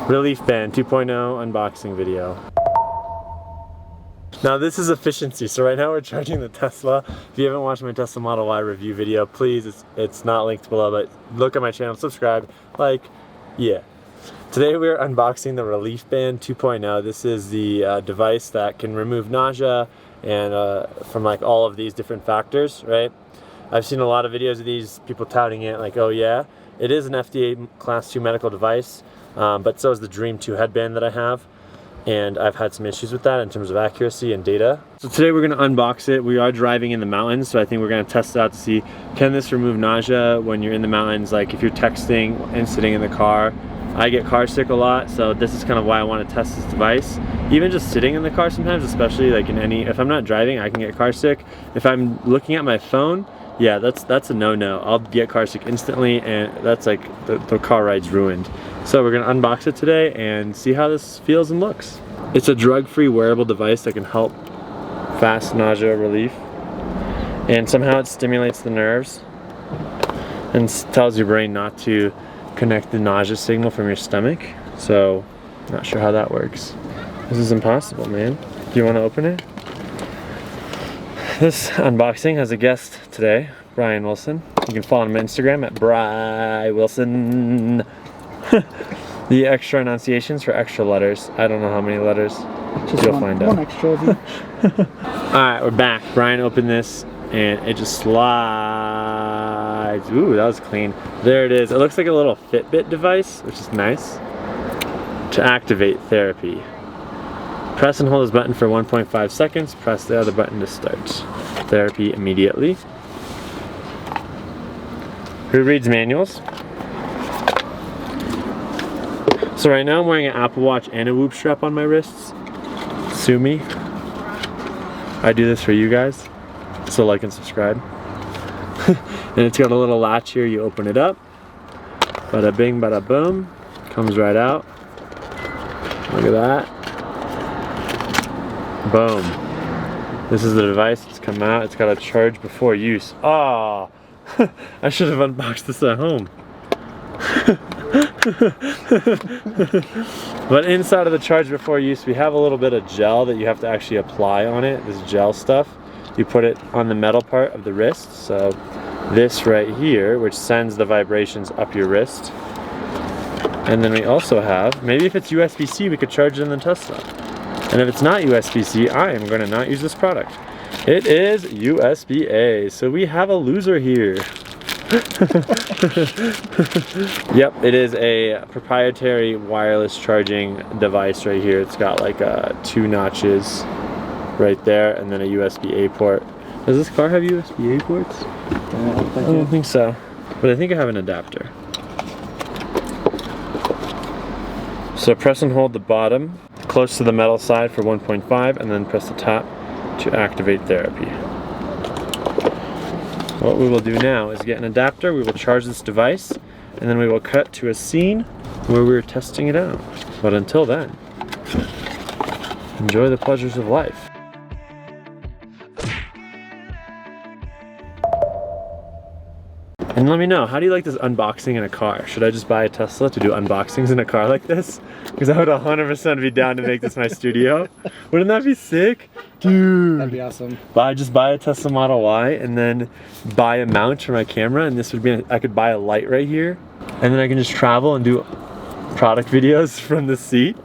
Relief Band 2.0 unboxing video. Now this is efficiency. So right now we're charging the Tesla. If you haven't watched my Tesla Model Y review video, please, it's not linked below, but look at my channel, subscribe, like, yeah. Today we're unboxing the Relief Band 2.0. This is the device that can remove nausea and from like all of these different factors, right? I've seen a lot of videos of these people touting it like, oh yeah, it is an FDA Class 2 medical device, but so is the Dream 2 headband that I have. And I've had some issues with that in terms of accuracy and data. So today we're gonna unbox it. We are driving in the mountains, so I think we're gonna test it out to see, can this remove nausea when you're in the mountains, like if you're texting and sitting in the car. I get car sick a lot, so this is kind of why I want to test this device. Even just sitting in the car sometimes, especially like if I'm not driving, I can get car sick. If I'm looking at my phone, yeah, that's a no-no. I'll get car sick instantly, and that's like, the car ride's ruined. So we're gonna unbox it today and see how this feels and looks. It's a drug-free wearable device that can help fast nausea relief. And somehow it stimulates the nerves and tells your brain not to connect the nausea signal from your stomach. So, not sure how that works. This is impossible, man. Do you wanna open it? This unboxing has a guest today, Brian Wilson. You can follow him on Instagram at Bry Wilson. The extra enunciations for extra letters. I don't know how many letters. You'll find out. One extra of each. Alright, we're back. Brian opened this and it just slides. Ooh, that was clean. There it is. It looks like a little Fitbit device, which is nice. To activate therapy. Press and hold this button for 1.5 seconds. Press the other button to start therapy immediately. Who reads manuals? So right now I'm wearing an Apple Watch and a Whoop strap on my wrists. Sue me. I do this for you guys. So like and subscribe. And it's got a little latch here. You open it up. Bada bing, bada boom. Comes right out. Look at that. Boom. This is the device. It's come out. It's got a charge before use. Ah, oh, I should have unboxed this at home. But inside of the charge before use, we have a little bit of gel that you have to actually apply on it. This gel stuff. You put it on the metal part of the wrist. So this right here, which sends the vibrations up your wrist. And then we also have, maybe if it's USB-C, we could charge it in the Tesla. And if it's not USB-C, I am going to not use this product. It is USB-A, so we have a loser here. Yep, it is a proprietary wireless charging device right here. It's got like 2 notches right there, and then a USB-A port. Does this car have USB-A ports? I don't think so, but I think I have an adapter. So press and hold the bottom close to the metal side for 1.5, and then press the top to activate therapy. What we will do now is get an adapter. We will charge this device, and then we will cut to a scene where we're testing it out. But until then, enjoy the pleasures of life. And let me know, how do you like this unboxing in a car? Should I just buy a Tesla to do unboxings in a car like this? Because I would 100% be down to make this my studio. Wouldn't that be sick? Dude. That'd be awesome. Just buy a Tesla Model Y and then buy a mount for my camera, and this would be, I could buy a light right here, and then I can just travel and do product videos from the seat.